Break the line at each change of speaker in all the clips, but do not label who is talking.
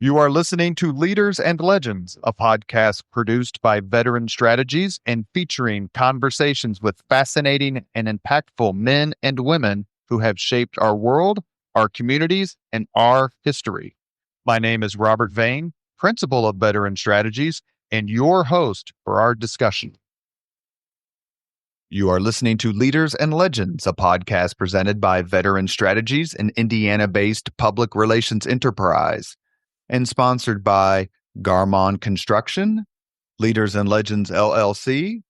You are listening to Leaders and Legends, a podcast produced by Veteran Strategies and featuring conversations with fascinating and impactful men and women who have shaped our world, our communities, and our history. My name is Robert Vane, Principal of Veteran Strategies, and your host for our discussion. You are listening to Leaders and Legends, a podcast presented by Veteran Strategies, an Indiana-based public relations enterprise, and sponsored by Garmon Construction, Leaders and Legends LLC,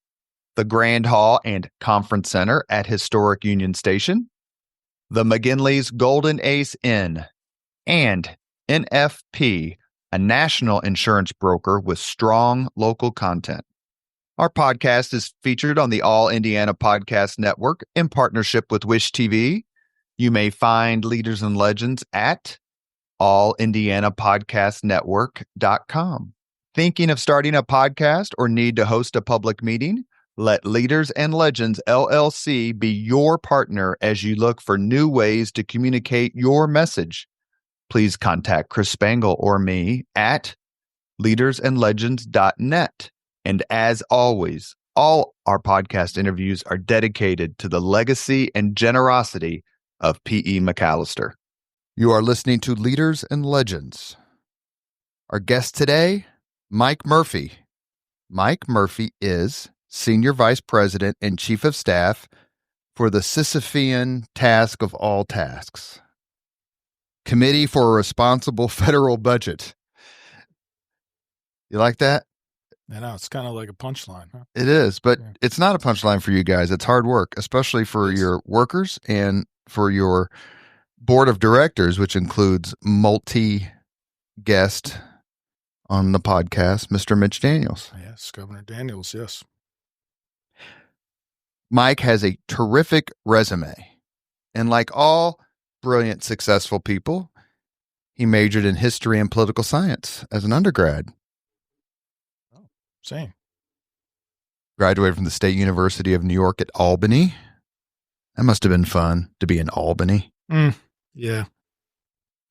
the Grand Hall and Conference Center at Historic Union Station, the McGinley's Golden Ace Inn, and NFP, a national insurance broker with strong local content. Our podcast is featured on the All Indiana Podcast Network in partnership with Wish TV. You may find Leaders and Legends at allindianapodcastnetwork.com. Thinking of starting a podcast or need to host a public meeting? Let Leaders and Legends LLC be your partner as you look for new ways to communicate your message. Please contact Chris Spangle or me at leadersandlegends.net. And as always, all our podcast interviews are dedicated to the legacy and generosity of P.E. McAllister. You are listening to Leaders and Legends. Our guest today, Mike Murphy. Mike Murphy is Senior Vice President and Chief of Staff for the Sisyphean task of all tasks, Committee for a Responsible Federal Budget. You like that?
I know, it's kind of like a punchline, huh?
It is, but It's not a punchline for you guys. It's hard work, especially for your workers and for your board of directors, which includes multi-guest on the podcast, Mr. Mitch Daniels.
Yes, Governor Daniels, yes.
Mike has a terrific resume, and like all brilliant, successful people, he majored in history and political science as an undergrad.
Same.
Graduated from the State University of New York at Albany. That must have been fun to be in Albany.
Yeah.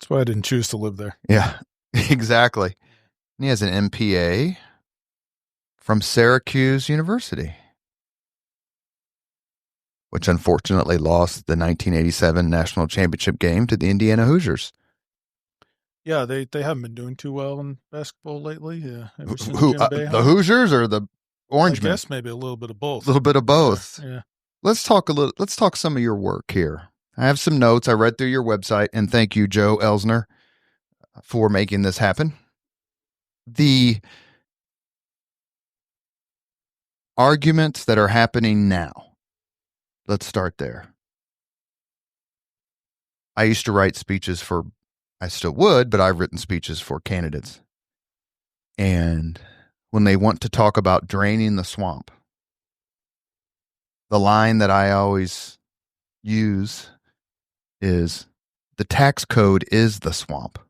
That's why I didn't choose to live there.
Yeah, exactly. And he has an MPA from Syracuse University, which unfortunately lost the 1987 national championship game to the Indiana Hoosiers.
Yeah, they haven't been doing too well in basketball lately. Yeah,
the Hoosiers or the Orangemen?
I guess maybe a little bit of both.
A little bit of both.
Yeah.
Let's talk some of your work here. I have some notes. I read through your website, and thank you, Joe Elsner, for making this happen. The arguments that are happening now. Let's start there. I used to write speeches I still would, but I've written speeches for candidates. And when they want to talk about draining the swamp, the line that I always use is, the tax code is the swamp.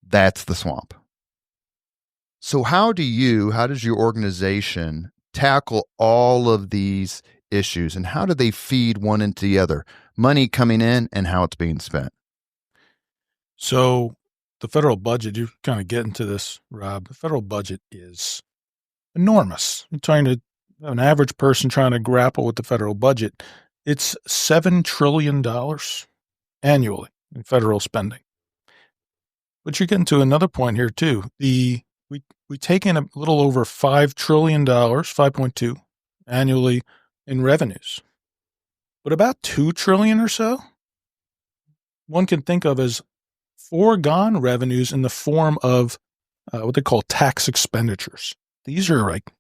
That's the swamp. So how does your organization tackle all of these issues, and how do they feed one into the other? Money coming in and how it's being spent.
So the federal budget, you kind of get into this, Rob. The federal budget is enormous. You're trying to, an average person trying to grapple with the federal budget, it's $7 trillion annually in federal spending. But you're getting to another point here too. We take in a little over $5 trillion, 5.2 annually in revenues. But about $2 trillion or so, one can think of as foregone revenues in the form of what they call tax expenditures. These are like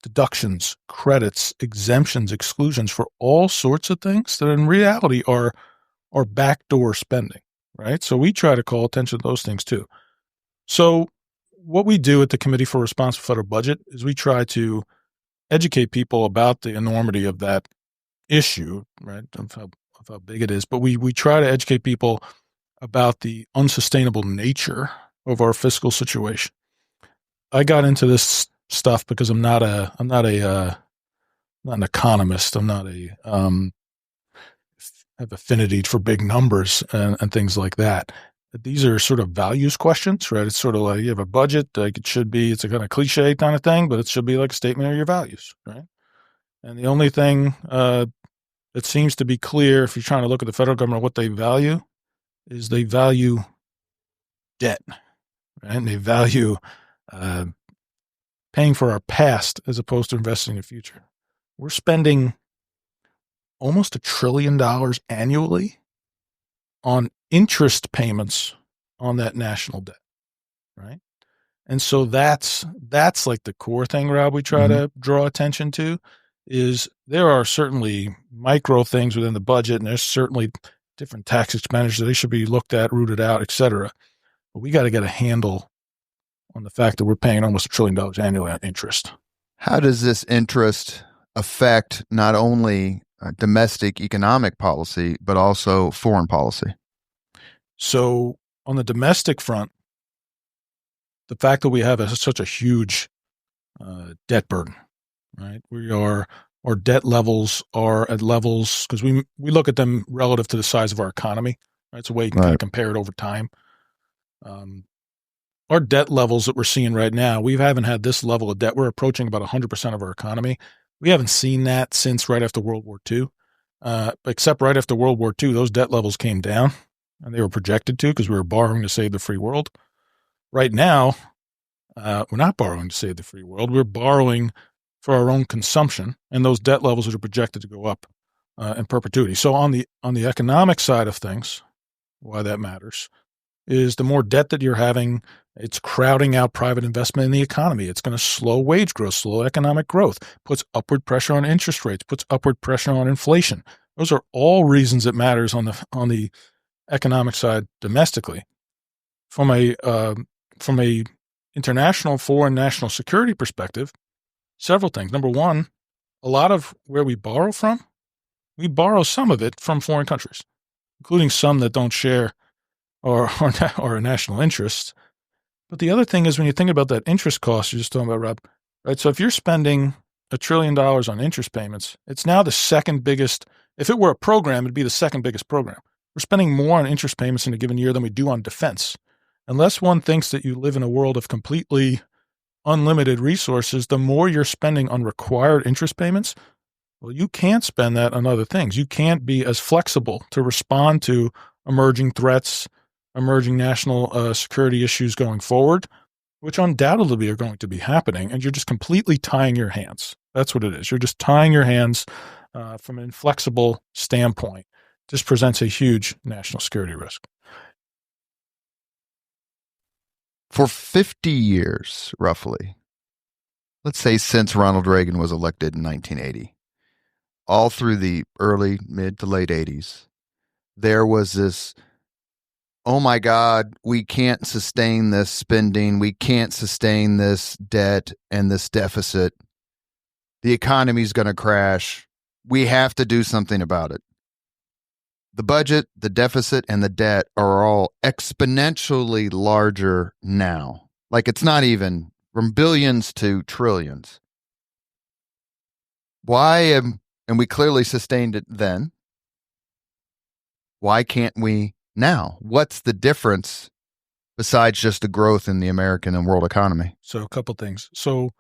deductions, credits, exemptions, exclusions for all sorts of things that in reality are backdoor spending, right? So we try to call attention to those things too. So what we do at the Committee for Responsible Federal Budget is we try to educate people about the enormity of that issue, right, of how big it is. But we try to educate people about the unsustainable nature of our fiscal situation. I got into this stuff because I'm not an economist. I'm not have affinity for big numbers and things like that. these are sort of values questions, right? It's sort of like you have a budget, like it's a kind of cliche kind of thing, but it should be like a statement of your values, right? And the only thing that seems to be clear if you're trying to look at the federal government, what they value is they value debt, right? And they value paying for our past as opposed to investing in the future. We're spending almost $1 trillion annually on interest payments on that national debt, right? And so that's like the core thing, Rob, we try to draw attention to is there are certainly micro things within the budget, and there's certainly different tax expenditures. They should be looked at, rooted out, et cetera. But we got to get a handle on the fact that we're paying almost $1 trillion annually on interest.
How does this interest affect not only domestic economic policy, but also foreign policy?
So on the domestic front, the fact that we have such a huge debt burden, right? Our debt levels are at levels, because we look at them relative to the size of our economy, right? It's a way you can kind of compare it over time. Our debt levels that we're seeing right now, we haven't had this level of debt. We're approaching about 100% of our economy. We haven't seen that since right after World War II. Except right after World War II, those debt levels came down, and they were projected to because we were borrowing to save the free world. Right now, we're not borrowing to save the free world. We're borrowing for our own consumption, and those debt levels are projected to go up in perpetuity. So on the economic side of things, why that matters is the more debt that you're having, it's crowding out private investment in the economy. It's going to slow wage growth, slow economic growth, puts upward pressure on interest rates, puts upward pressure on inflation. Those are all reasons it matters on the economic side domestically. From a international foreign national security perspective, several things. Number one, a lot of where we borrow from, we borrow some of it from foreign countries, including some that don't share our national interests. But the other thing is when you think about that interest cost you're just talking about, Rob, right? So if you're spending $1 trillion on interest payments, it's now the second biggest. If it were a program, it'd be the second biggest program. We're spending more on interest payments in a given year than we do on defense. Unless one thinks that you live in a world of completely unlimited resources, the more you're spending on required interest payments, well, you can't spend that on other things. You can't be as flexible to respond to emerging threats, emerging national security issues going forward, which undoubtedly are going to be happening. And you're just completely tying your hands. That's what it is. You're just tying your hands from an inflexible standpoint. This presents a huge national security risk.
For 50 years, roughly, let's say since Ronald Reagan was elected in 1980, all through the early, mid to late 80s, there was this, oh my God, we can't sustain this spending. We can't sustain this debt and this deficit. The economy's going to crash. We have to do something about it. The budget, the deficit, and the debt are all exponentially larger now. Like it's not even from billions to trillions. And we clearly sustained it then. Why can't we now? What's the difference besides just the growth in the American and world economy?
So a couple things. So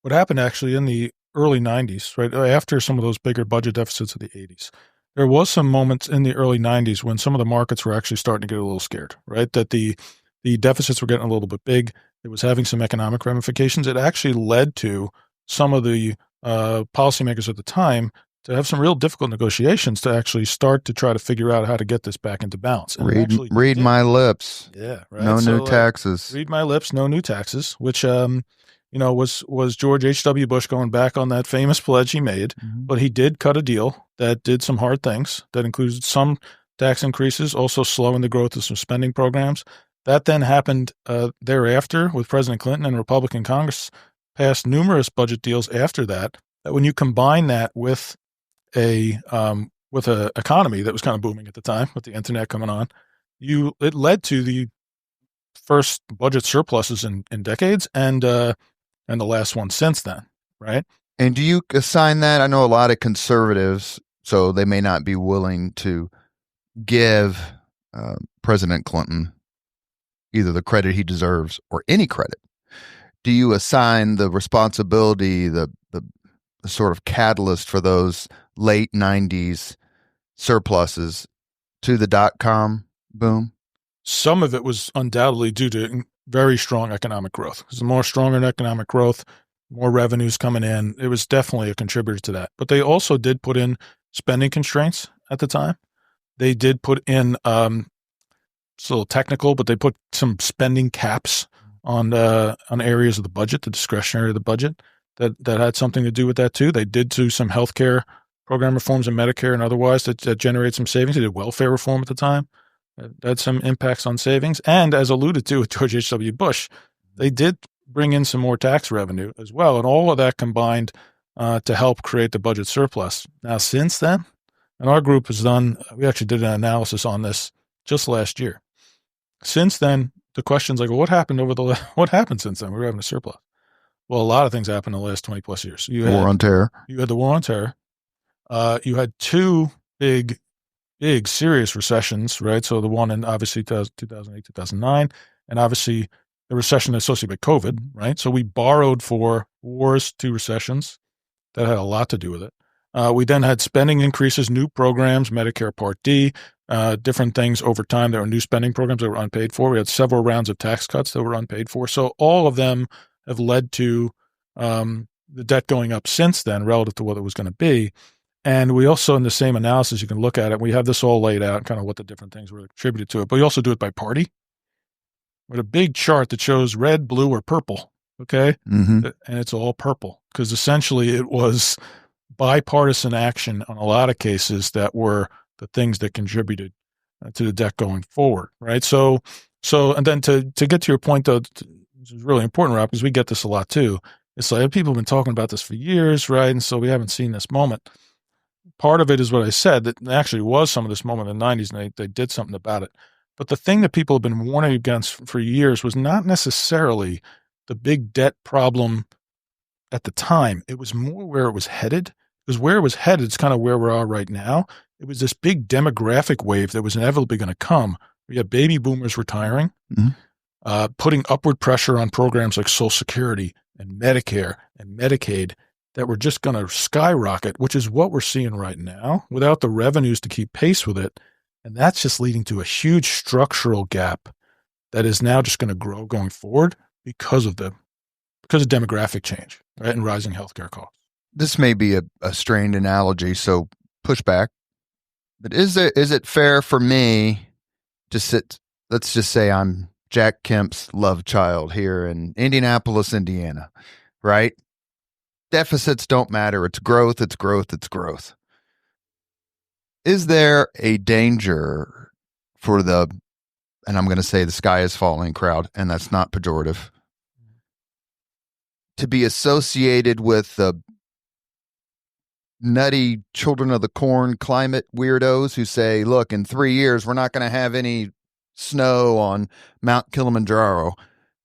what happened actually in the early 90s, right after some of those bigger budget deficits of the 80s, there was some moments in the early 90s when some of the markets were actually starting to get a little scared, right? That the deficits were getting a little bit big. It was having some economic ramifications. It actually led to some of the policymakers at the time to have some real difficult negotiations to actually start to try to figure out how to get this back into balance. And
read my lips.
Yeah, right.
No new taxes.
Read my lips, no new taxes, which was George H.W. Bush going back on that famous pledge he made. Mm-hmm. But he did cut a deal that did some hard things that included some tax increases, also slowing the growth of some spending programs. That then happened thereafter with President Clinton, and Republican Congress passed numerous budget deals after that. That when you combine that with a economy that was kind of booming at the time with the internet coming on, it led to the first budget surpluses in decades and the last one since then, right?
And do you assign that? I know a lot of conservatives, so they may not be willing to give President Clinton either the credit he deserves or any credit? Do you assign the responsibility, the sort of catalyst for those late 90s surpluses to the dot-com boom?
Some of it was undoubtedly due to very strong economic growth. Because the more stronger economic growth, more revenues coming in. It was definitely a contributor to that. But they also did put in spending constraints at the time. They did put in, it's a little technical, but they put some spending caps on areas of the budget, the discretionary of the budget, that had something to do with that too. They did do some healthcare program reforms in Medicare and otherwise that generate some savings. They did welfare reform at the time. That had some impacts on savings. And as alluded to with George H.W. Bush, they did bring in some more tax revenue as well. And all of that combined to help create the budget surplus. Now, since then, and our group has done, we actually did an analysis on this just last year. Since then, the question's like, well, what happened since then? We're having a surplus. Well, a lot of things happened in the last 20 plus years.
War on terror.
You had the war on terror. You had two big, serious recessions, right? So the one in obviously 2008, 2009, and obviously the recession associated with COVID, right? So we borrowed for wars, two recessions. That had a lot to do with it. We then had spending increases, new programs, Medicare Part D, different things over time. There were new spending programs that were unpaid for. We had several rounds of tax cuts that were unpaid for. So all of them have led to the debt going up since then relative to what it was going to be. And we also, in the same analysis, you can look at it. We have this all laid out, kind of what the different things were attributed to it. But we also do it by party with a big chart that shows red, blue, or purple. Okay. Mm-hmm. And it's all purple because essentially it was bipartisan action on a lot of cases that were the things that contributed to the debt going forward. Right. So, and then to get to your point, though, this is really important, Rob, because we get this a lot too. It's like people have been talking about this for years. Right. And so we haven't seen this moment. Part of it is what I said, that there actually was some of this moment in the 90s, and they did something about it. But the thing that people have been warning against for years was not necessarily the big debt problem at the time. It was more where it was headed. Because where it was headed is kind of where we are right now. It was this big demographic wave that was inevitably going to come. We had baby boomers retiring, putting upward pressure on programs like Social Security and Medicare and Medicaid that were just going to skyrocket, which is what we're seeing right now, without the revenues to keep pace with it. And that's just leading to a huge structural gap that is now just going to grow going forward because of demographic change, right, and rising healthcare costs.
This may be a strained analogy, so push back. But is it fair for me to sit, let's just say I'm Jack Kemp's love child here in Indianapolis, Indiana, right? Deficits don't matter. It's growth, it's growth, it's growth. Is there a danger for and I'm going to say the sky is falling crowd, and that's not pejorative, to be associated with the nutty children of the corn climate weirdos who say, look, in 3 years, we're not going to have any snow on Mount Kilimanjaro.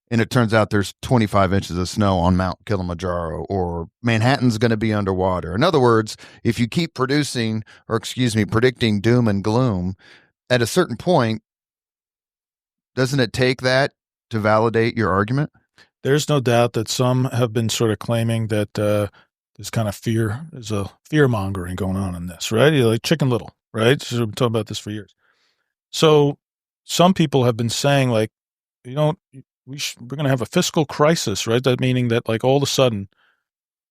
And it turns out there's 25 inches of snow on Mount Kilimanjaro, or Manhattan's going to be underwater. In other words, if you keep predicting doom and gloom, at a certain point, doesn't it take that to validate your argument?
There's no doubt that some have been sort of claiming that there's kind of there's a fear mongering going on in this, right? You're like Chicken Little, right? So we've been talking about this for years. So some people have been saying, like, we're going to have a fiscal crisis, right? That meaning that, like, all of a sudden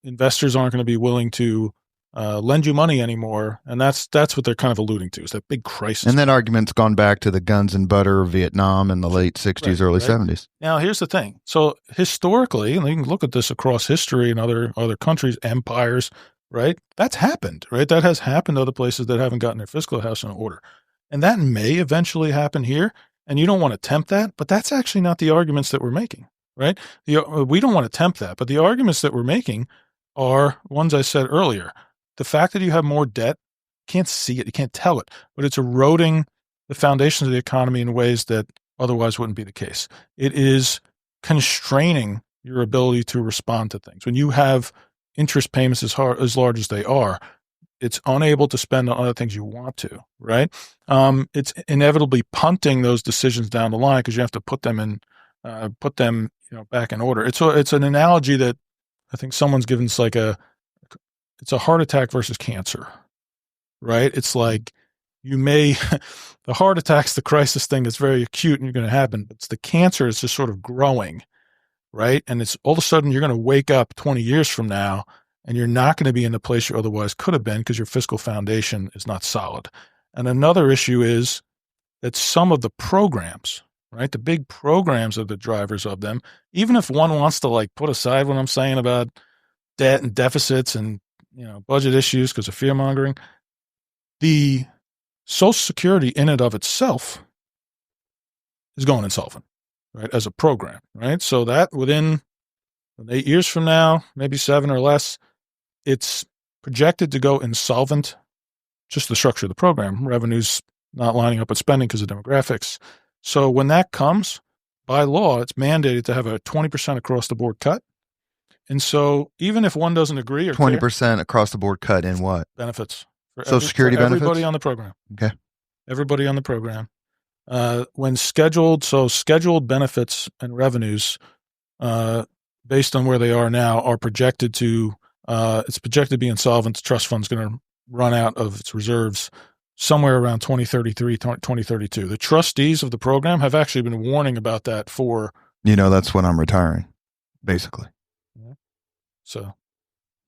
investors aren't going to be willing to lend you money anymore. And that's what they're kind of alluding to, is that big crisis.
And that argument's gone back to the guns and butter of Vietnam in the late 60s, early 70s.
Now, here's the thing. So historically, and you can look at this across history in other countries, empires, right? That's happened, right? That has happened to other places that haven't gotten their fiscal house in order. And that may eventually happen here. And you don't want to tempt that, but that's actually not the arguments that we're making, right? We don't want to tempt that, but the arguments that we're making are ones I said earlier. The fact that you have more debt, you can't see it, you can't tell it, but it's eroding the foundations of the economy in ways that otherwise wouldn't be the case. It is constraining your ability to respond to things. When you have interest payments as large as they are, It's unable to spend on other things you want to, right? It's inevitably punting those decisions down the line because you have to put them back in order. It's an analogy that I think someone's given. It's like it's a heart attack versus cancer, right? It's like the heart attack's the crisis thing that's very acute and you're going to happen. But it's the cancer is just sort of growing, right? And it's all of a sudden you're going to wake up 20 years from now and you're not going to be in the place you otherwise could have been because your fiscal foundation is not solid. And another issue is that some of the programs, right, the big programs are the drivers of them. Even if one wants to like put aside what I'm saying about debt and deficits and budget issues because of fear mongering, the Social Security in and of itself is going insolvent, right, as a program, right? So that within 8 years from now, maybe 7 or less, it's projected to go insolvent, just the structure of the program, revenues not lining up with spending because of demographics. So when that comes, by law, it's mandated to have a 20% across the board cut. And so even if one doesn't agree or
20% across the board cut in what?
Benefits.
Social Security benefits?
Everybody on the program.
Okay.
Everybody on the program. When scheduled benefits and revenues, based on where they are now, are projected to, it's projected to be insolvent. The trust fund's going to run out of its reserves somewhere around 2033, 2032. The trustees of the program have actually been warning about that for...
that's when I'm retiring, basically.
Yeah. So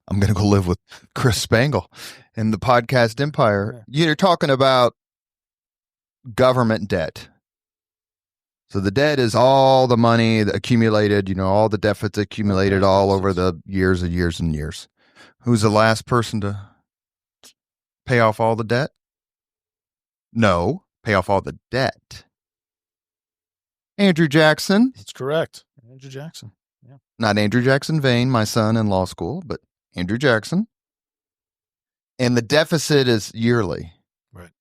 I'm going to go live with Chris Spangle in the podcast empire. Yeah. You're talking about government debt. So the debt is all the money that accumulated, all the deficits accumulated all over the years and years and years. Who's the last person to pay off all the debt? No, pay off all the debt. Andrew Jackson.
That's correct. Andrew Jackson. Yeah.
Not Andrew Jackson Vane, my son in law school, but Andrew Jackson. And the deficit is yearly.
Right.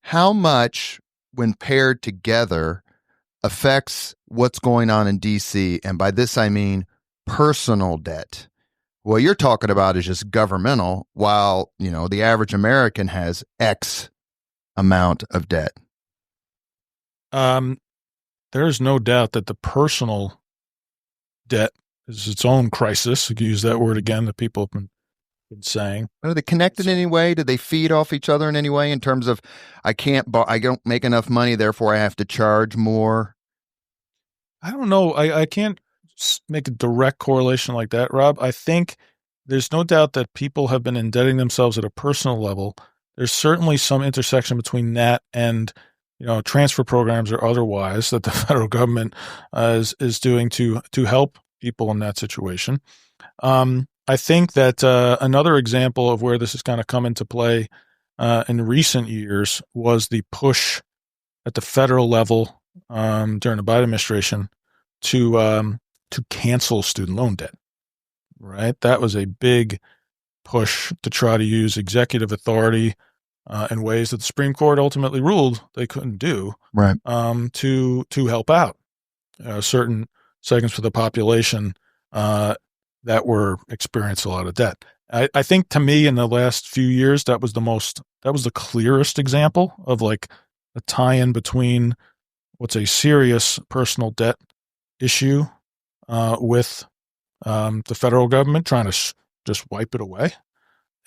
How much, when paired together, affects what's going on in D.C.? And by this, I mean personal debt. What you're talking about is just governmental, while, the average American has X amount of debt.
There's no doubt that the personal debt is its own crisis. You can use that word again that people have been saying.
Are they connected in any way? Do they feed off each other in any way in terms of I don't make enough money, therefore I have to charge more?
I don't know. I can't make a direct correlation like that, Rob. I think there's no doubt that people have been indebting themselves at a personal level. There's certainly some intersection between that and transfer programs or otherwise that the federal government is doing to help people in that situation. I think that another example of where this has kind of come into play in recent years was the push at the federal level during the Biden administration to cancel student loan debt. Right, that was a big push to try to use executive authority in ways that the Supreme Court ultimately ruled they couldn't do.
Right,
to help out certain segments of the population that were experiencing a lot of debt. I think to me in the last few years, that was the clearest example of like a tie-in between what's a serious personal debt issue with the federal government trying to just wipe it away.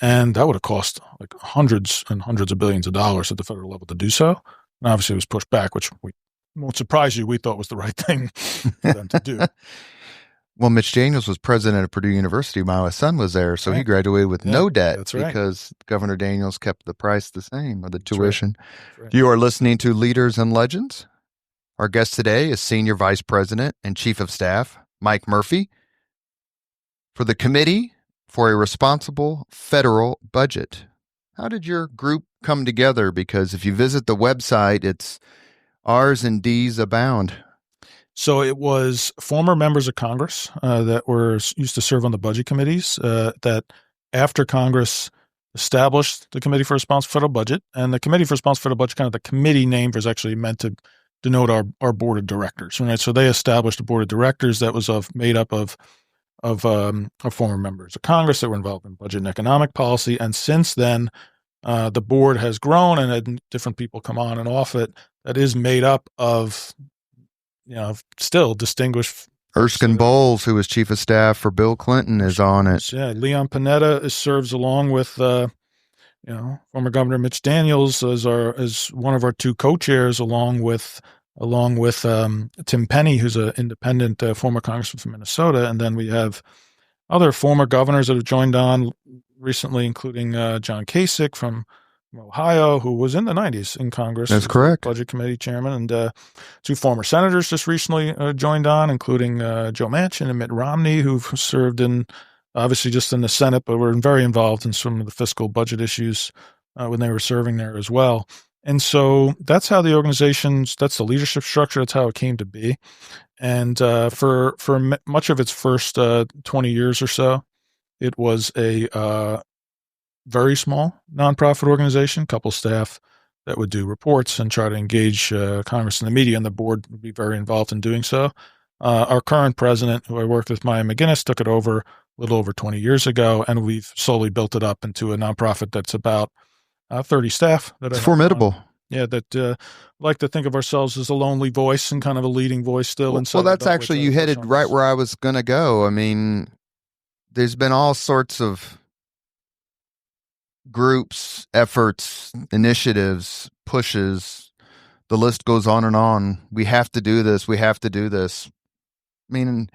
And that would have cost like hundreds and hundreds of billions of dollars at the federal level to do so. And obviously it was pushed back, which won't surprise you. We thought was the right thing for them to do.
Well, Mitch Daniels was president of Purdue University. My son was there, so he graduated with no debt because Governor Daniels kept the price the same, or the tuition. Right. You are listening to Leaders and Legends. Our guest today is Senior Vice President and Chief of Staff, Mike Murphy, for the Committee for a Responsible Federal Budget. How did your group come together? Because if you visit the website, it's R's and D's abound.
So it was former members of Congress that used to serve on the budget committees that after Congress established the Committee for Responsible Federal Budget, and the Committee for Responsible Federal Budget, kind of the committee name was actually meant to denote our board of directors. Right? So they established a board of directors that was made up of former members of Congress that were involved in budget and economic policy. And since then, the board has grown and had different people come on and off it. That is made up of, still distinguished.
Erskine Bowles, who was chief of staff for Bill Clinton, is on it.
Yeah, Leon Panetta serves along with, former Governor Mitch Daniels as one of our two co-chairs, along with Tim Penny, who's an independent former congressman from Minnesota, and then we have other former governors that have joined on recently, including John Kasich from Ohio, who was in the 90s in Congress.
That's correct.
Budget Committee chairman. And two former senators just recently joined on, including Joe Manchin and Mitt Romney, who've served obviously just in the Senate, but were very involved in some of the fiscal budget issues when they were serving there as well. And so that's how the that's the leadership structure. That's how it came to be. And for much of its first 20 years or so, it was a very small nonprofit organization, couple staff that would do reports and try to engage Congress and the media, and the board would be very involved in doing so. Our current president, who I worked with, Maya McGinnis, took it over a little over 20 years ago, and we've slowly built it up into a nonprofit that's about 30 staff.
It's formidable.
Yeah, that like to think of ourselves as a lonely voice and kind of a leading voice still.
Well, that's actually, you headed right where I was going to go. I mean, there's been all sorts of groups, efforts, initiatives, pushes. The list goes on and on. We have to do this. We have to do this. I mean,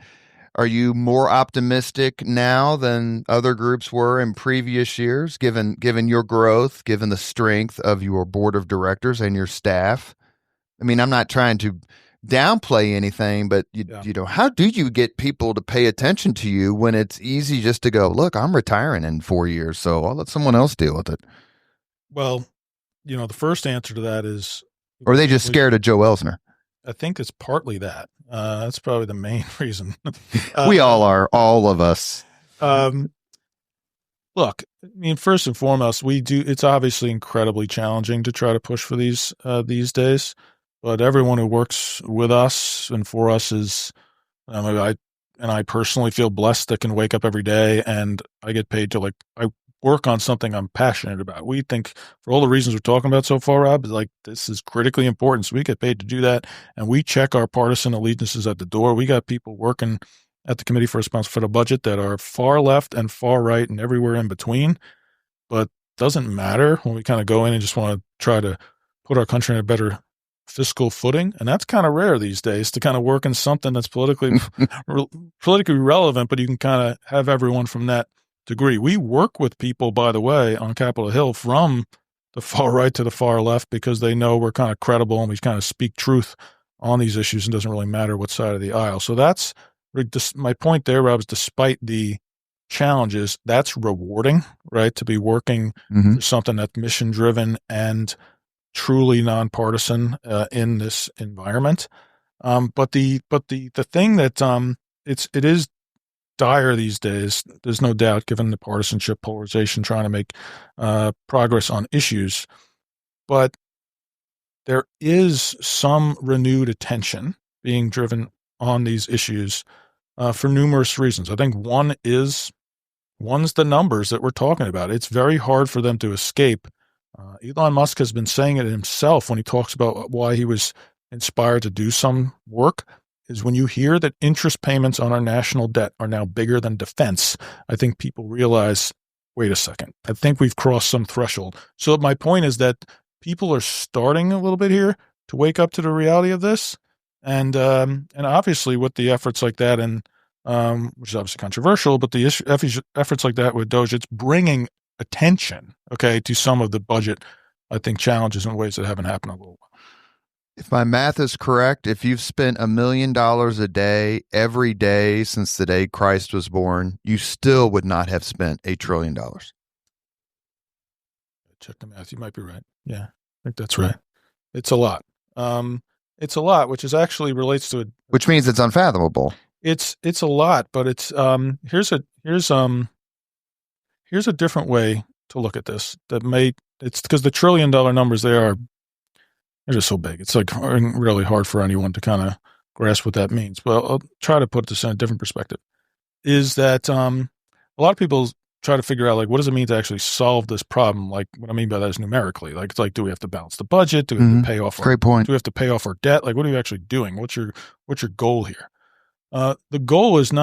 are you more optimistic now than other groups were in previous years, given your growth, given the strength of your board of directors and your staff? I mean, I'm not trying to downplay anything, but how do you get people to pay attention to you when it's easy just to go, look, I'm retiring in 4 years, so I'll let someone else deal with it?
Well, the first answer to that is,
or are they just scared of Joe Elsner?
I think it's partly that. That's probably the main reason.
We all are, all of us.
Look, I mean, first and foremost, it's obviously incredibly challenging to try to push for these days. But everyone who works with us and for us is, I personally feel blessed that can wake up every day and I get paid to I work on something I'm passionate about. We think, for all the reasons we're talking about so far, Rob, this is critically important. So we get paid to do that, and we check our partisan allegiances at the door. We got people working at the Committee for Responsible Federal Budget that are far left and far right and everywhere in between. But doesn't matter when we kind of go in and just want to try to put our country in a better fiscal footing, and that's kind of rare these days to kind of work in something that's politically relevant, but you can kind of have everyone from that degree. We work with people, by the way, on Capitol Hill from the far right to the far left because they know we're kind of credible and we kind of speak truth on these issues, and it doesn't really matter what side of the aisle. So that's my point there, Rob, is despite the challenges, that's rewarding, right? To be working for something that's mission driven and truly nonpartisan in this environment. But the thing that it is dire these days, there's no doubt, given the partisanship, polarization, trying to make progress on issues. But there is some renewed attention being driven on these issues for numerous reasons. I think one's the numbers that we're talking about. It's very hard for them to escape. Elon Musk has been saying it himself when he talks about why he was inspired to do some work, is when you hear that interest payments on our national debt are now bigger than defense, I think people realize, wait a second, I think we've crossed some threshold. So my point is that people are starting a little bit here to wake up to the reality of this. And obviously with the efforts like that, and which is obviously controversial, but the efforts like that with DOGE, it's bringing attention, to some of the budget, I think, challenges in ways that haven't happened in a little while.
If my math is correct, if you've spent $1 million a day every day since the day Christ was born, you still would not have spent $1 trillion.
Check the math. You might be right. Yeah, I think that's right. It's a lot. It's a lot, which is actually relates to it.
Which means it's unfathomable.
It's a lot, but it's here's a different way to look at this. It's because the $1 trillion numbers they're just so big. It's really hard for anyone to kind of grasp what that means. Well, I'll try to put this in a different perspective. is that a lot of people try to figure out, like, what does it mean to actually solve this problem? Like, what I mean by that is numerically. Like, it's like, do we have to balance the budget? Do we have to pay off?
Great point.
Do we have to pay off our debt? Like, what are you actually doing? What's your goal here? The goal is you're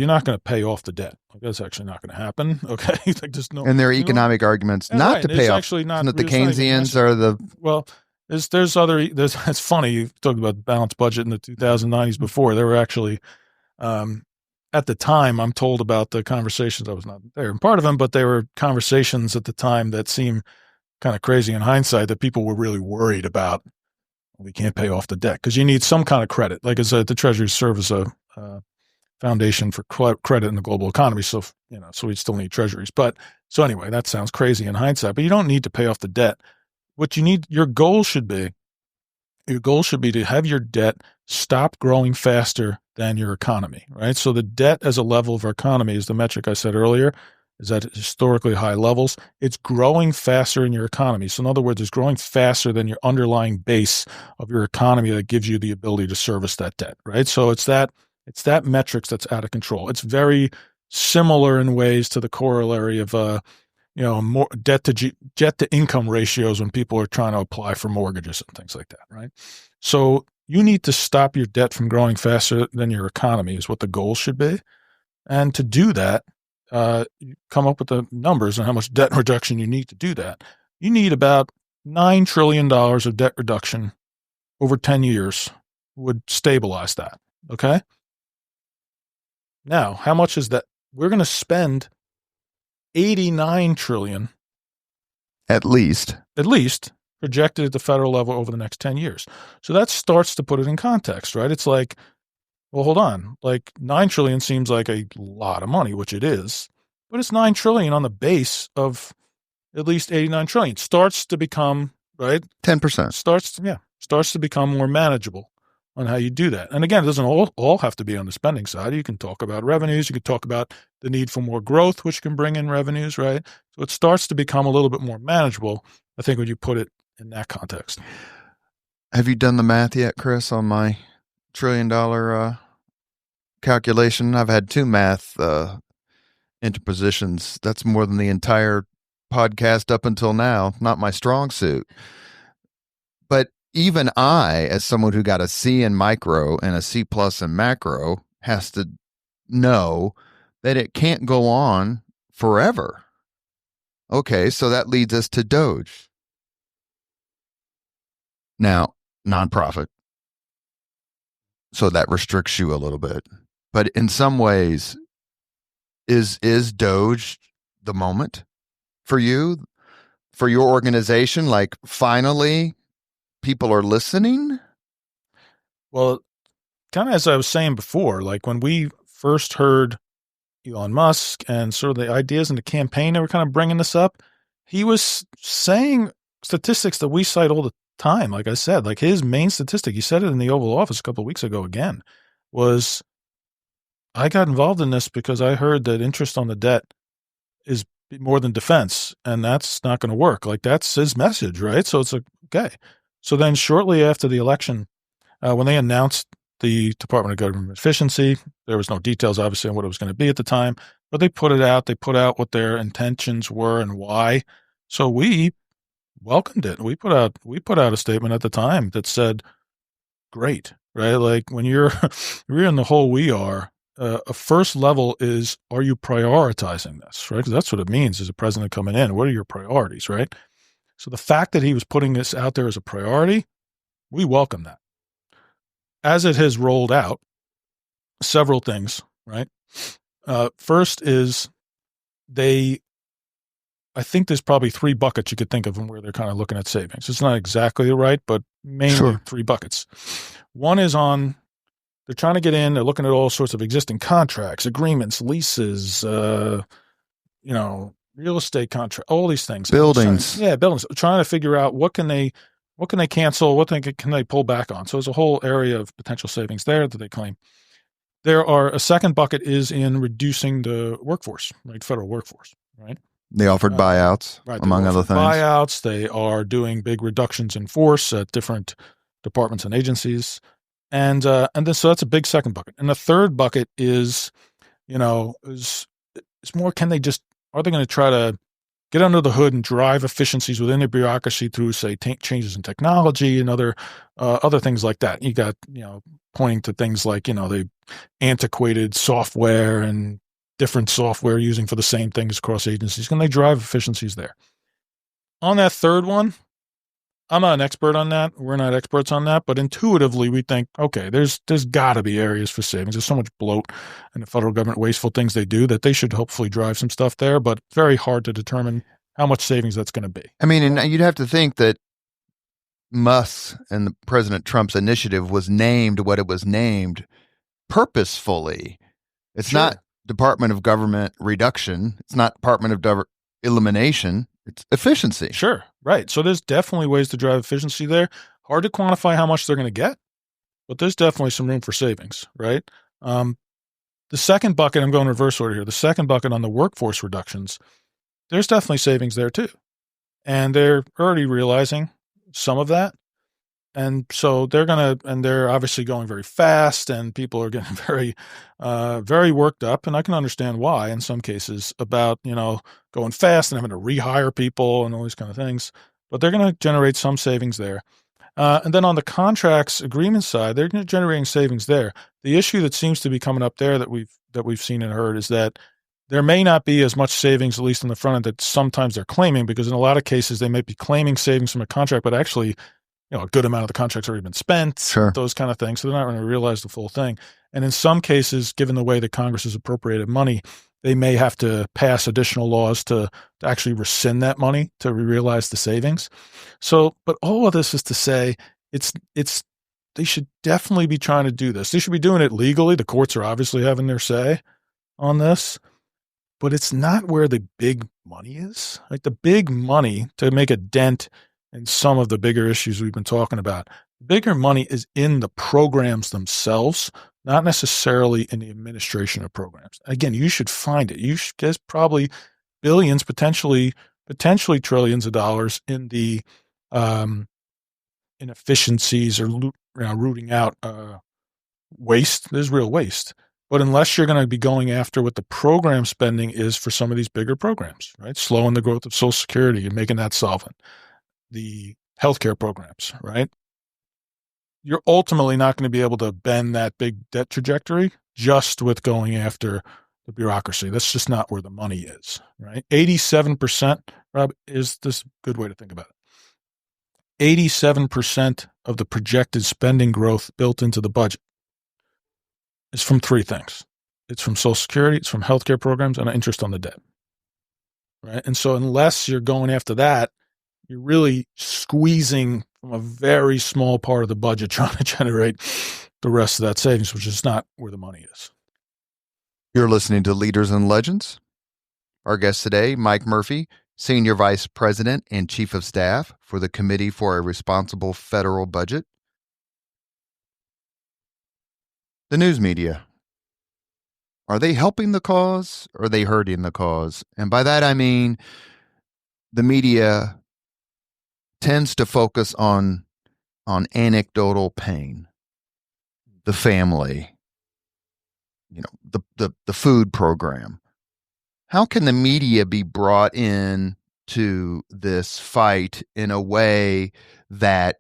not going to pay off the debt. Like, that's actually not going to happen. Okay. Like, just no.
And there are economic arguments not to pay off.
Actually not.
Isn't it the Keynesians are the.
Well, it's funny. You talked about the balanced budget in the 2090s before. There were actually, at the time, I'm told about the conversations. I was not there in part of them, but there were conversations at the time that seem kind of crazy in hindsight, that people were really worried about. We can't pay off the debt because you need some kind of credit. Like, the Treasury serve as a foundation for credit in the global economy. So, so we still need treasuries. But so anyway, that sounds crazy in hindsight, but you don't need to pay off the debt. What you need, your goal should be to have your debt stop growing faster than your economy, right? So the debt as a level of our economy is the metric I said earlier, is at historically high levels. It's growing faster in your economy. So in other words, it's growing faster than your underlying base of your economy that gives you the ability to service that debt, right? So it's that metrics that's out of control. It's very similar in ways to the corollary of more debt to income ratios when people are trying to apply for mortgages and things like that, right? So you need to stop your debt from growing faster than your economy is what the goal should be. And to do that, you come up with the numbers on how much debt reduction you need to do that. You need about $9 trillion of debt reduction over 10 years would stabilize that, okay? Now, how much is that? We're going to spend $89 trillion
At least
projected at the federal level over the next 10 years. So that starts to put it in context, right? It's like, well, hold on. Like, $9 trillion seems like a lot of money, which it is, but it's $9 trillion on the base of at least $89 trillion. Starts to become, right?
10%.
Starts to become more manageable on how you do that. And again, it doesn't all have to be on the spending side. You can talk about revenues. You can talk about the need for more growth, which can bring in revenues, right? So it starts to become a little bit more manageable, I think, when you put it in that context.
Have you done the math yet, Chris, on my $1 trillion calculation? I've had two math interpositions. That's more than the entire podcast up until now. Not my strong suit. But even I, as someone who got a C in micro and a C plus in macro, has to know that it can't go on forever. Okay, so that leads us to Doge. Now, nonprofit. So that restricts you a little bit. But in some ways, is Doge the moment for you, for your organization? Like, finally, people are listening?
Well, kind of as I was saying before, like when we first heard Elon Musk and sort of the ideas in the campaign that were kind of bringing this up, he was saying statistics that we cite all the time. Like I said, like his main statistic, he said it in the Oval Office a couple of weeks ago again, was I got involved in this because I heard that interest on the debt is more than defense, and that's not going to work. Like, that's his message, right? So it's like, okay. So then shortly after the election, when they announced the Department of Government Efficiency, there was no details, obviously, on what it was going to be at the time, but they put it out. They put out what their intentions were and why. So we welcomed it. We put out a statement at the time that said, great, right? Like, when you're in the hole we are, a first level is, are you prioritizing this, right? Because that's what it means as a president coming in. What are your priorities, right? So the fact that he was putting this out there as a priority, we welcome that. As it has rolled out, several things, right? First is I think there's probably three buckets you could think of them where they're kind of looking at savings. It's not exactly right, but mainly three buckets. One is they're trying to get in, they're looking at all sorts of existing contracts, agreements, leases, real estate contract, all these things.
Buildings.
Buildings. Trying to figure out what can they cancel, what can they pull back on. So there's a whole area of potential savings there that they claim. A second bucket is in reducing the workforce, right? Federal workforce, right?
They offered buyouts, right, among other things.
Buyouts. They are doing big reductions in force at different departments and agencies. And then so that's a big second bucket. And the third bucket is, Is more, are they going to try to get under the hood and drive efficiencies within the bureaucracy through, say, changes in technology and other things like that. You got, pointing to things like, the antiquated software and different software using for the same things across agencies. Can they drive efficiencies there? On that third one, I'm not an expert on that. We're not experts on that, but intuitively we think, okay, there's got to be areas for savings. There's so much bloat and the federal government wasteful things they do that they should hopefully drive some stuff there, but very hard to determine how much savings that's going to be.
I mean, and you'd have to think that Musk and President Trump's initiative was named what it was named purposefully. It's not Department of Government Reduction. It's not Department of Elimination. It's efficiency.
Sure. Right. So there's definitely ways to drive efficiency there. Hard to quantify how much they're going to get, but there's definitely some room for savings, right? The second bucket, I'm going reverse order here. The second bucket on the workforce reductions, there's definitely savings there too. And they're already realizing some of that. And so they're obviously going very fast, and people are getting very, very worked up. And I can understand why in some cases about, going fast and having to rehire people and all these kind of things, but they're going to generate some savings there. And then on the contracts agreement side, they're generating savings there. The issue that seems to be coming up there that we've seen and heard is that there may not be as much savings, at least in the front end, that sometimes they're claiming, because in a lot of cases they might be claiming savings from a contract, but actually, a good amount of the contract's already been spent,
sure,
those kind of things. So they're not going to realize the full thing. And in some cases, given the way that Congress has appropriated money, they may have to pass additional laws to actually rescind that money to realize the savings. So, but all of this is to say, they should definitely be trying to do this. They should be doing it legally. The courts are obviously having their say on this, but it's not where the big money is. Like the big money to make a dent in some of the bigger issues we've been talking about, bigger money is in the programs themselves, not necessarily in the administration of programs. Again, you should find it. There's probably billions, potentially trillions of dollars in the inefficiencies or rooting out waste. There's real waste. But unless you're going to be going after what the program spending is for some of these bigger programs, right? Slowing the growth of Social Security and making that solvent. The healthcare programs, right? You're ultimately not going to be able to bend that big debt trajectory just with going after the bureaucracy. That's just not where the money is, right? 87%, Rob, is this a good way to think about it? 87% of the projected spending growth built into the budget is from three things. It's from Social Security, it's from healthcare programs, and interest on the debt, right? And so unless you're going after that, you're really squeezing from a very small part of the budget trying to generate the rest of that savings, which is not where the money is.
You're listening to Leaders and Legends. Our guest today, Mike Murphy, Senior Vice President and Chief of Staff for the Committee for a Responsible Federal Budget. The news media. Are they helping the cause or are they hurting the cause? And by that I mean the media tends to focus on anecdotal pain, the family, the food program. How can the media be brought in to this fight in a way that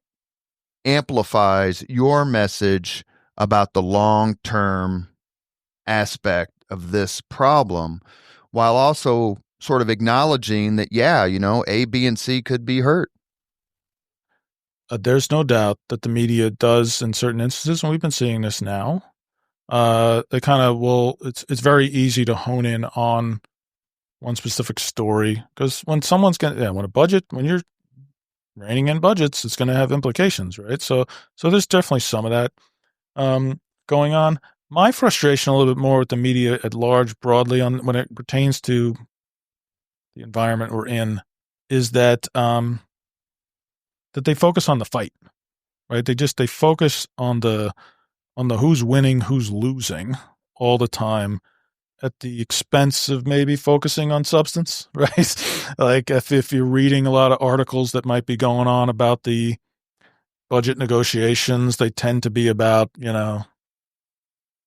amplifies your message about the long-term aspect of this problem, while also sort of acknowledging that, A, B, and C could be hurt?
There's no doubt that the media does in certain instances, and we've been seeing this now. They kind of will. It's very easy to hone in on one specific story, because when when you're reining in budgets, it's going to have implications, right? So there's definitely some of that going on. My frustration a little bit more with the media at large, broadly, on when it pertains to the environment we're in, is that that they focus on the fight, right? They focus on the who's winning, who's losing all the time, at the expense of maybe focusing on substance, right? Like if you're reading a lot of articles that might be going on about the budget negotiations, they tend to be about,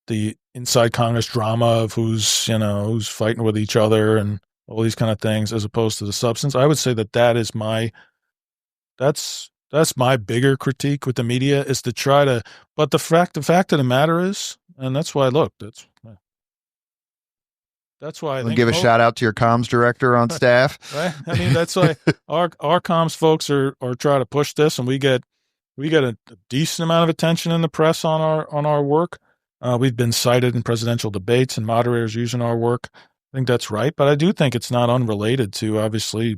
the inside Congress drama of who's fighting with each other and all these kind of things, as opposed to the substance. I would say that's my bigger critique with the media, is to try to, but the fact of the matter is, and that's why, that's why I think,
give a shout out to your comms director on staff.
Right. I mean, that's why our comms folks are trying to push this, and we get a decent amount of attention in the press on our work. We've been cited in presidential debates and moderators using our work. I think that's right, but I do think it's not unrelated to, obviously,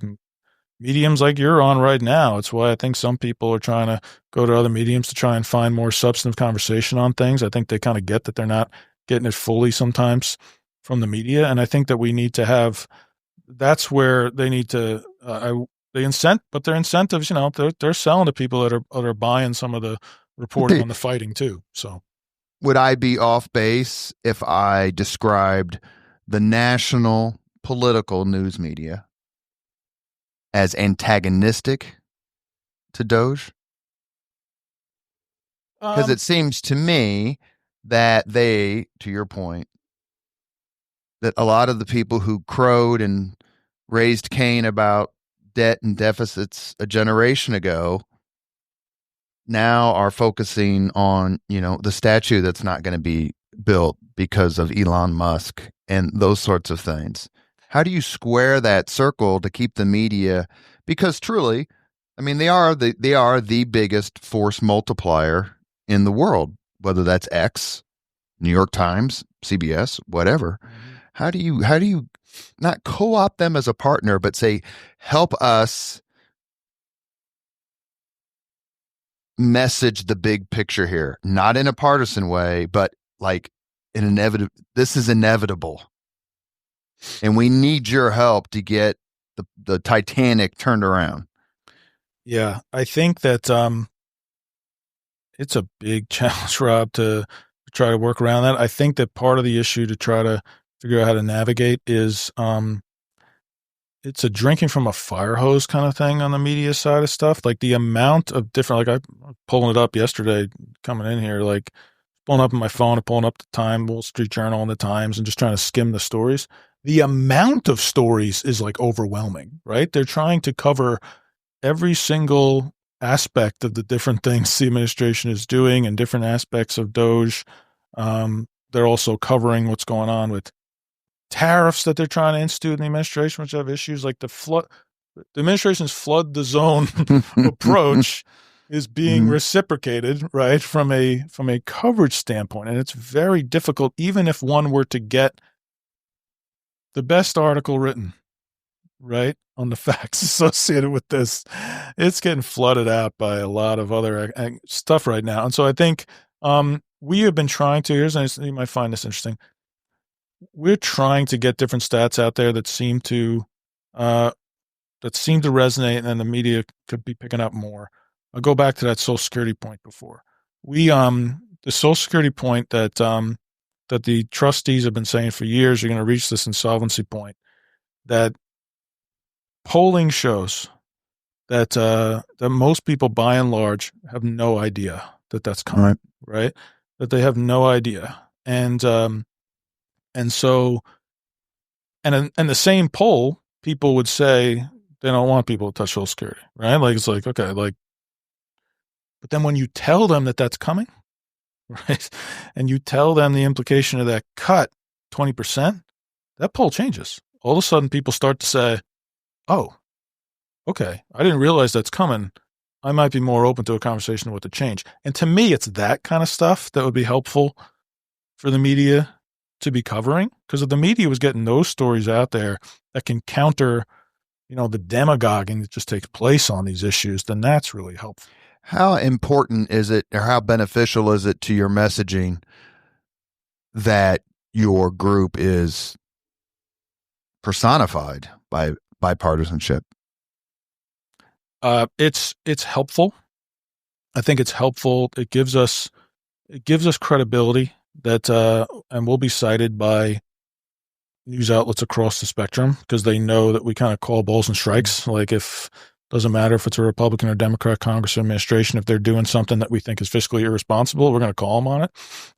mediums like you're on right now. It's why I think some people are trying to go to other mediums to try and find more substantive conversation on things. I think they kind of get that they're not getting it fully sometimes from the media, and I think that we need to have. That's where they need to. Their incentives, they're selling to people that are buying some of the reporting on the fighting too. So,
would I be off base if I described the national political news media as antagonistic to Doge? Because it seems to me that they, to your point, that a lot of the people who crowed and raised Cain about debt and deficits a generation ago now are focusing on, the statue that's not going to be built because of Elon Musk and those sorts of things. How do you square that circle to keep the media? Because truly, I mean, they are the biggest force multiplier in the world, whether that's X, New York Times, CBS, whatever. Mm-hmm. How do you not co-opt them as a partner, but say, help us message the big picture here, not in a partisan way, but like this is inevitable. And we need your help to get the Titanic turned around.
Yeah, I think that it's a big challenge, Rob, to try to work around that. I think that part of the issue to try to figure out how to navigate is it's a drinking from a fire hose kind of thing on the media side of stuff. Like the amount of different, like I pulling it up yesterday coming in here, like pulling up on my phone and pulling up the Time, Wall Street Journal and the Times and just trying to skim the stories. The amount of stories is like overwhelming, right? They're trying to cover every single aspect of the different things the administration is doing and different aspects of Doge. They're also covering what's going on with tariffs that they're trying to institute in the administration, which have issues like the administration's flood the zone approach is being reciprocated, right, from a coverage standpoint. And it's very difficult, even if one were to get the best article written, right, on the facts associated with this, it's getting flooded out by a lot of other stuff right now. And so I think we have been trying to, you might find this interesting, we're trying to get different stats out there that seem to resonate, and then the media could be picking up more. I'll go back to that Social Security point before. The Social Security point that the trustees have been saying for years, you're going to reach this insolvency point, that polling shows that most people by and large have no idea that that's coming, right? That they have no idea. And so the same poll, people would say they don't want people to touch Social Security, right? Like, it's like, okay, like, but then when you tell them that that's coming, right, and you tell them the implication of that cut, 20%, that poll changes. All of a sudden, people start to say, oh, okay, I didn't realize that's coming. I might be more open to a conversation with the change. And to me, it's that kind of stuff that would be helpful for the media to be covering, because if the media was getting those stories out there that can counter, the demagoguing that just takes place on these issues, then that's really helpful.
How important is it, or how beneficial is it to your messaging that your group is personified by bipartisanship?
It's helpful. I think it's helpful. It gives us credibility that, and we'll be cited by news outlets across the spectrum because they know that we kind of call balls and strikes. Like, if doesn't matter if it's a Republican or Democrat Congress or administration, if they're doing something that we think is fiscally irresponsible, we're going to call them on it.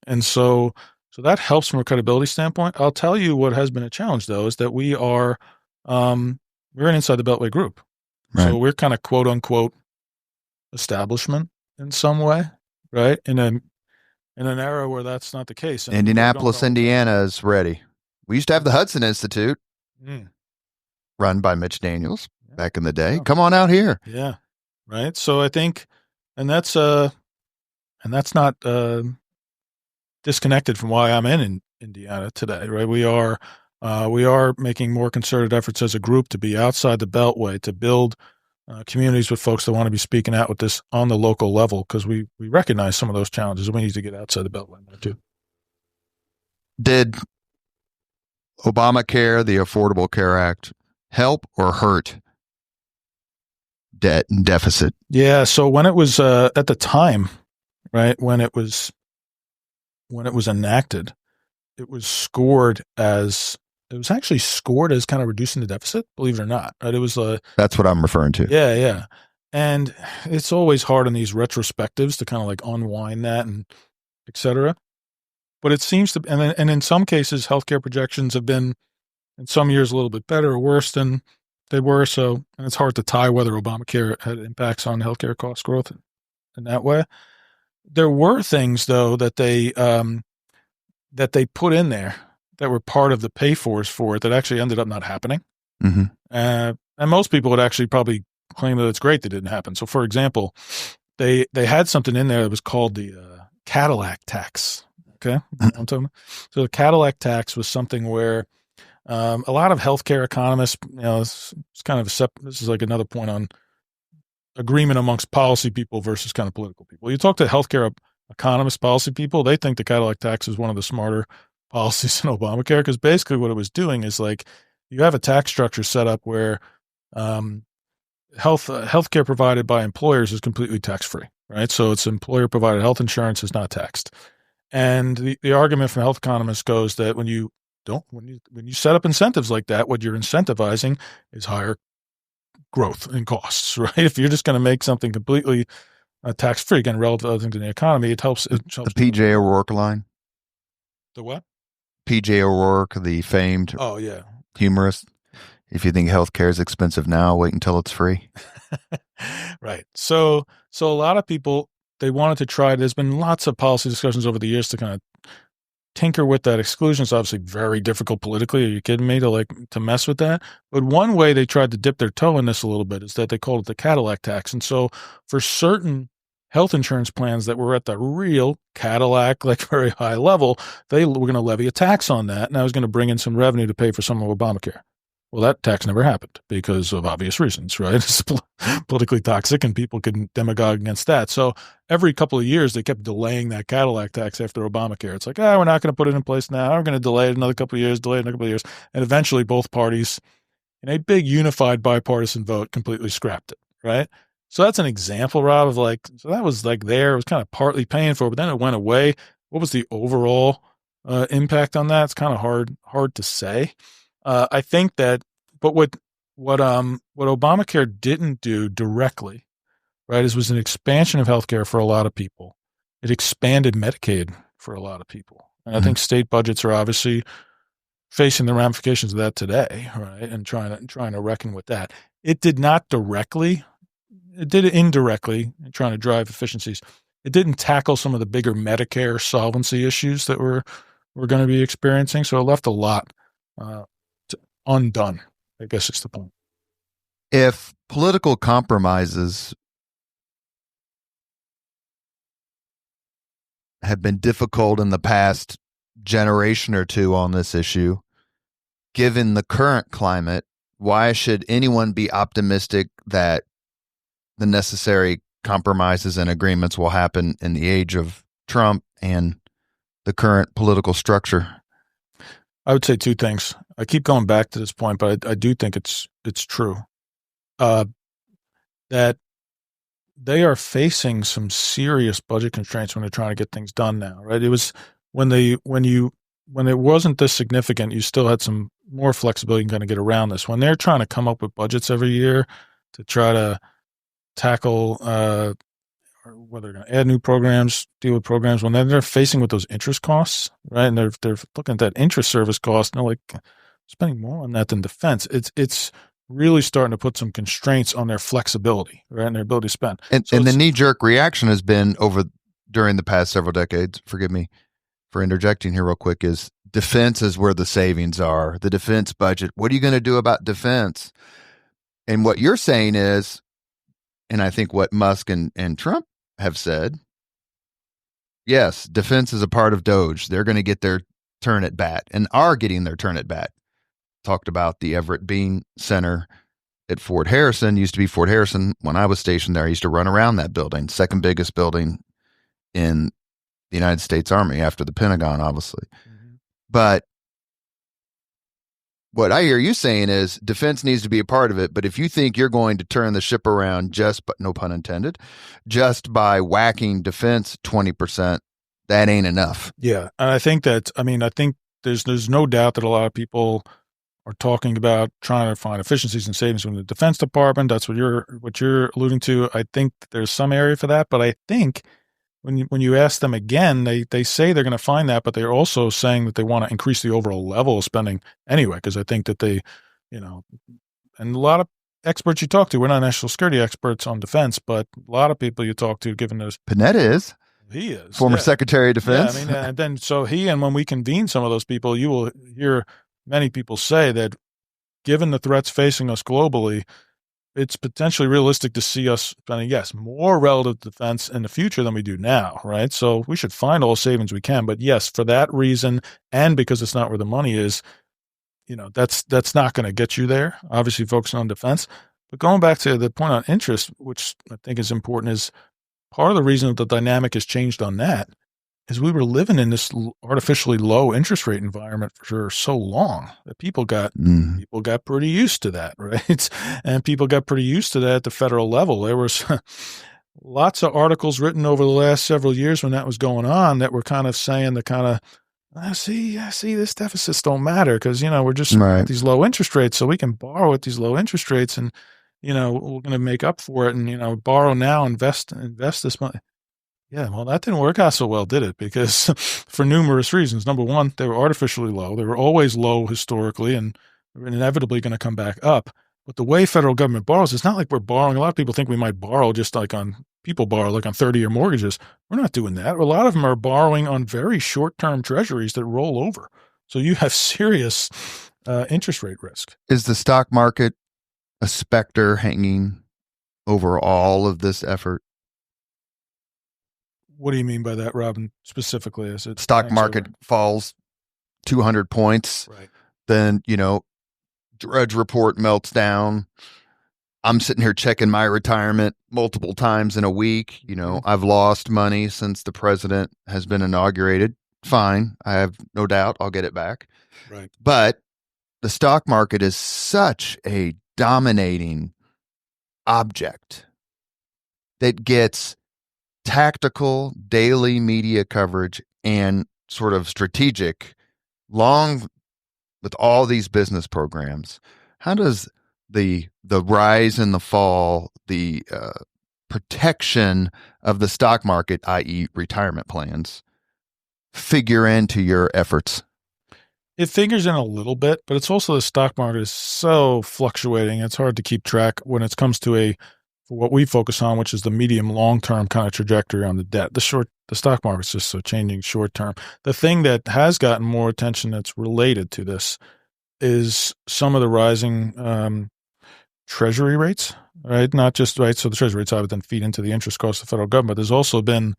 And so So that helps from a credibility standpoint. I'll tell you what has been a challenge, though, is that we're an inside the Beltway group.
Right.
So we're kind of quote unquote establishment in some way, right? In an era where that's not the case. And
Indianapolis, Indiana is ready. We used to have the Hudson Institute run by Mitch Daniels back in the day. Yeah. Come on out here.
Yeah. Right. So I think, and that's not disconnected from why I'm in Indiana today, right? We are making more concerted efforts as a group to be outside the Beltway, to build communities with folks that want to be speaking out with this on the local level, because we recognize some of those challenges. We need to get outside the Beltway too.
Did Obamacare, the Affordable Care Act, help or hurt debt and deficit?
Yeah. So when it was at the time, right, when it was enacted, it was actually scored as kind of reducing the deficit, believe it or not. Right? It was
that's what I'm referring to.
Yeah, yeah. And it's always hard in these retrospectives to kind of like unwind that and et cetera. But it seems to, and in some cases, healthcare projections have been in some years a little bit better or worse than they were. So, and it's hard to tie whether Obamacare had impacts on healthcare cost growth in that way. There were things though that they put in there that were part of the pay-fors for it that actually ended up not happening.
Mm-hmm.
And most people would actually probably claim that it's great that it didn't happen. So, for example, they had something in there that was called the Cadillac tax. Okay. So the Cadillac tax was something where a lot of healthcare economists, it's kind of this is like another point on agreement amongst policy people versus kind of political people. You talk to healthcare economist policy people, they think the Cadillac tax is one of the smarter policies in Obamacare, because basically what it was doing is like you have a tax structure set up where healthcare provided by employers is completely tax-free, right? So it's employer-provided health insurance is not taxed. And the argument from health economists goes that when you set up incentives like that, what you're incentivizing is higher growth in costs, right? If you're just going to make something completely tax-free, again, relative to other things in the economy, it helps.
The P.J. O'Rourke line.
The what?
P.J. O'Rourke, the famed humorist. If you think healthcare is expensive now, wait until it's free.
Right. So a lot of people, they wanted to try. There's been lots of policy discussions over the years to kind of tinker with that exclusion. It's obviously very difficult politically. Are you kidding me to mess with that? But one way they tried to dip their toe in this a little bit is that they called it the Cadillac tax. And so for certain health insurance plans that were at the real Cadillac, like very high level, they were going to levy a tax on that. And that was going to bring in some revenue to pay for some of Obamacare. Well, that tax never happened because of obvious reasons, right? It's politically toxic and people can demagogue against that. So every couple of years, they kept delaying that Cadillac tax after Obamacare. It's like, we're not going to put it in place now. We're going to delay it another couple of years, And eventually both parties, in a big unified bipartisan vote, completely scrapped it, right? So that's an example, Rob, of so that was there. It was kind of partly paying for it, but then it went away. What was the overall impact on that? It's kind of hard to say. I think that, but what Obamacare didn't do directly, right, was an expansion of healthcare for a lot of people. It expanded Medicaid for a lot of people, and I think state budgets are obviously facing the ramifications of that today, right, and trying to reckon with that. It did not directly; it did it indirectly, trying to drive efficiencies. It didn't tackle some of the bigger Medicare solvency issues that we're going to be experiencing, so it left a lot undone, I guess is the point.
If political compromises have been difficult in the past generation or two on this issue, given the current climate, why should anyone be optimistic that the necessary compromises and agreements will happen in the age of Trump and the current political structure?
I would say two things. I keep going back to this point, but I do think it's true that they are facing some serious budget constraints when they're trying to get things done now. Right? It was when it wasn't this significant, you still had some more flexibility and kind of get around this. When they're trying to come up with budgets every year to try to tackle whether they're going to add new programs, deal with programs, when they're facing with those interest costs, right? And they're looking at that interest service cost, and they're like spending more on that than defense. It's really starting to put some constraints on their flexibility, right, and their ability to spend.
And the knee-jerk reaction has been during the past several decades, forgive me for interjecting here real quick, is defense is where the savings are. The defense budget. What are you going to do about defense? And what you're saying is, and I think what Musk and Trump have said, yes, defense is a part of DOGE. They're going to get their turn at bat and are getting their turn at bat. Talked about the Everett Bean Center at Fort Harrison. Used to be Fort Harrison when I was stationed there. I used to run around that building, second biggest building in the United States Army after the Pentagon, obviously. Mm-hmm. But what I hear you saying is defense needs to be a part of it. But if you think you're going to turn the ship around but no pun intended, just by whacking defense 20%, that ain't enough.
Yeah. And I think there's no doubt that a lot of people are talking about trying to find efficiencies and savings from the Defense Department. That's what you're alluding to. I think there's some area for that, but I think when you ask them again, they say they're going to find that, but they're also saying that they want to increase the overall level of spending anyway, because I think that they, and a lot of experts you talk to, we're not national security experts on defense, but a lot of people you talk to, given those.
Panetta is.
He is.
Former Secretary of Defense.
Yeah, and then and when we convene some of those people, you will hear many people say that given the threats facing us globally, it's potentially realistic to see us spending, yes, more relative defense in the future than we do now, right? So we should find all savings we can. But yes, for that reason, and because it's not where the money is, that's not going to get you there, obviously focusing on defense. But going back to the point on interest, which I think is important, is part of the reason that the dynamic has changed on that is we were living in this artificially low interest rate environment for so long that people got pretty used to that, right? And people got pretty used to that at the federal level. There was lots of articles written over the last several years when that was going on that were kind of saying see, this deficits don't matter because, we're just at these low interest rates, so we can borrow at these low interest rates and, we're going to make up for it and, borrow now, invest this money. Yeah, well, that didn't work out so well, did it? Because for numerous reasons. Number one, they were artificially low. They were always low historically and they're inevitably going to come back up. But the way federal government borrows, it's not like we're borrowing. A lot of people think we might borrow just like people borrow like on 30-year mortgages. We're not doing that. A lot of them are borrowing on very short-term treasuries that roll over. So you have serious interest rate risk.
Is the stock market a specter hanging over all of this effort?
What do you mean by that, Robin, specifically? Is it
stock market falls 200 points,
right?
Then, Drudge Report melts down. I'm sitting here checking my retirement multiple times in a week. I've lost money since the president has been inaugurated. Fine. I have no doubt I'll get it back.
Right.
But the stock market is such a dominating object that gets tactical daily media coverage and sort of strategic long with all these business programs. How does the rise and the fall, the protection of the stock market, i.e. retirement plans, figure into your efforts?
It figures in a little bit, but it's also the stock market is so fluctuating. It's hard to keep track when it comes to what we focus on, which is the medium long-term kind of trajectory on the debt. The stock market's just so changing short-term. The thing that has gotten more attention that's related to this is some of the rising treasury rates, right? Not just, right, so the treasury rates obviously then feed into the interest cost of the federal government. There's also been,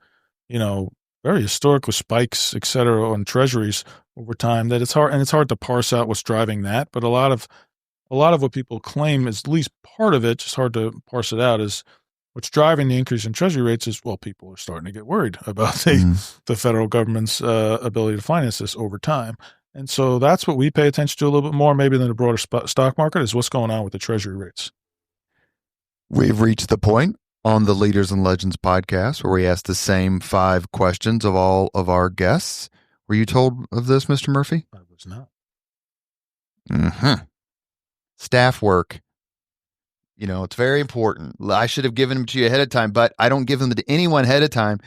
very historical spikes, et cetera, on treasuries over time that it's hard to parse out what's driving that. But a lot of what people claim is at least part of it, just hard to parse it out, is what's driving the increase in treasury rates is, well, people are starting to get worried about the federal government's ability to finance this over time. And so that's what we pay attention to a little bit more maybe than the broader stock market is what's going on with the treasury rates.
We've reached the point on the Leaders and Legends podcast where we ask the same 5 questions of all of our guests. Were you told of this, Mr. Murphy?
I was not.
Mm-hmm. Staff work. It's very important. I should have given them to you ahead of time, but I don't give them to anyone ahead of time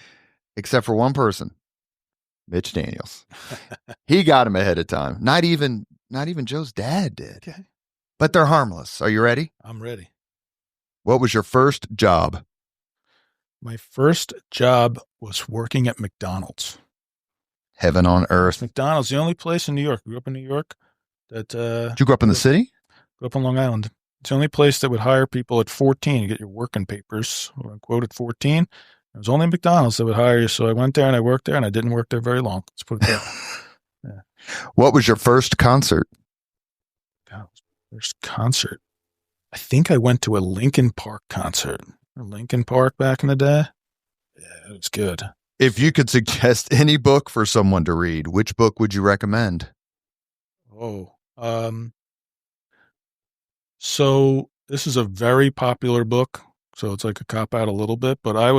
except for one person, Mitch Daniels. He got them ahead of time. Not even Joe's dad did.
Okay.
But they're harmless. Are you ready?
I'm ready.
What was your first job?
My first job was working at McDonald's.
Heaven on earth.
McDonald's, the only place in New York. Grew up in New York. Did
you grow up in the city?
Grew up on Long Island. It's the only place that would hire people at 14 to get your working papers, quote unquote, at 14. It was only McDonald's that would hire you. So I went there and I worked there, and I didn't work there very long. Let's put it that way. Yeah.
What was your first concert?
First concert. I think I went to a Linkin Park concert. Linkin Park back in the day. Yeah, it was good.
If you could suggest any book for someone to read, which book would you recommend?
So this is a very popular book, so it's like a cop-out a little bit, but I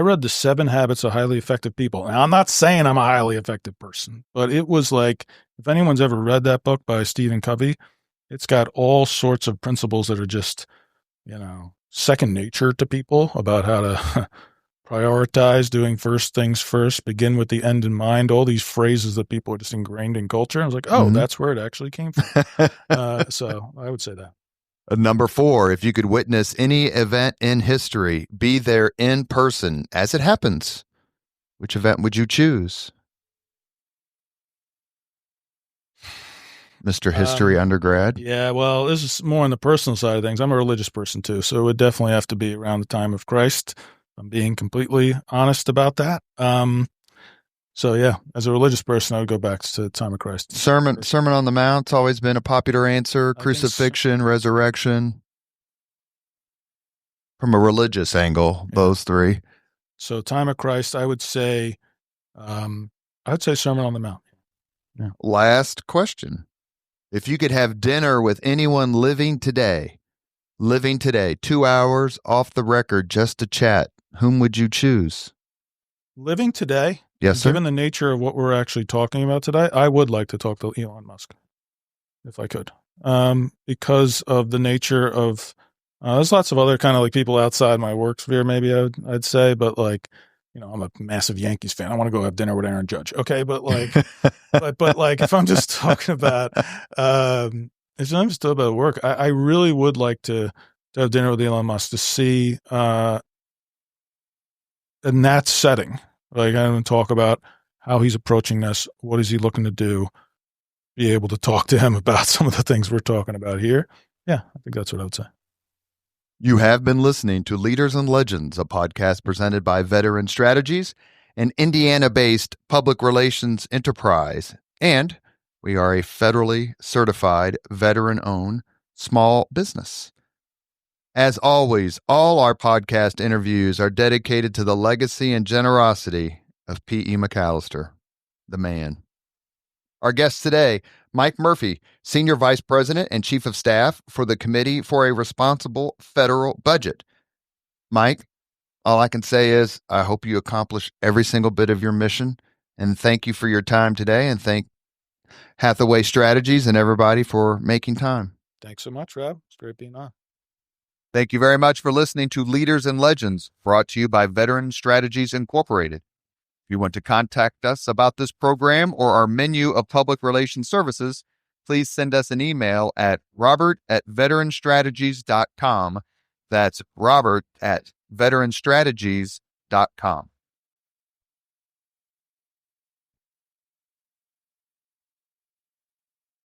read The 7 Habits of Highly Effective People. Now, I'm not saying I'm a highly effective person, but it was like, if anyone's ever read that book by Stephen Covey, it's got all sorts of principles that are just, second nature to people about how to prioritize, doing first things first, begin with the end in mind, all these phrases that people are just ingrained in culture. I was like, that's where it actually came from. So I would say that.
Number 4, if you could witness any event in history, be there in person as it happens, which event would you choose? Mr. History undergrad? Yeah,
well, this is more on the personal side of things. I'm a religious person too, so it would definitely have to be around the time of Christ. I'm being completely honest about that. So yeah, as a religious person, I would go back to the time of Christ.
Sermon on the Mount's always been a popular answer. Crucifixion, resurrection. From a religious angle, those 3.
So time of Christ, I would say Sermon on the Mount. Yeah.
Last question. If you could have dinner with anyone living today, 2 hours off the record just to chat, whom would you choose?
Living today?
Yes, sir.
Given the nature of what we're actually talking about today, I would like to talk to Elon Musk, if I could, because of the nature of, there's lots of other kind of like people outside my work sphere, maybe I'd say, but like, I'm a massive Yankees fan. I want to go have dinner with Aaron Judge. Okay. But like, but like, if I'm just talking about, if I'm just talking about work, I really would like to have dinner with Elon Musk to see, in that setting, like I'm going to talk about how he's approaching this. What is he looking to do? Be able to talk to him about some of the things we're talking about here. Yeah, I think that's what I would say.
You have been listening to Leaders and Legends, a podcast presented by Veteran Strategies, an Indiana-based public relations enterprise, and we are a federally certified, veteran-owned small business. As always, all our podcast interviews are dedicated to the legacy and generosity of P.E. McAllister, the man. Our guest today, Mike Murphy, Senior Vice President and Chief of Staff for the Committee for a Responsible Federal Budget. Mike, all I can say is I hope you accomplish every single bit of your mission, and thank you for your time today, and thank Hathaway Strategies and everybody for making time.
Thanks so much, Rob. It's great being on.
Thank you very much for listening to Leaders and Legends, brought to you by Veteran Strategies Incorporated. If you want to contact us about this program or our menu of public relations services, please send us an email at robert@veteranstrategies.com. That's robert@veteranstrategies.com.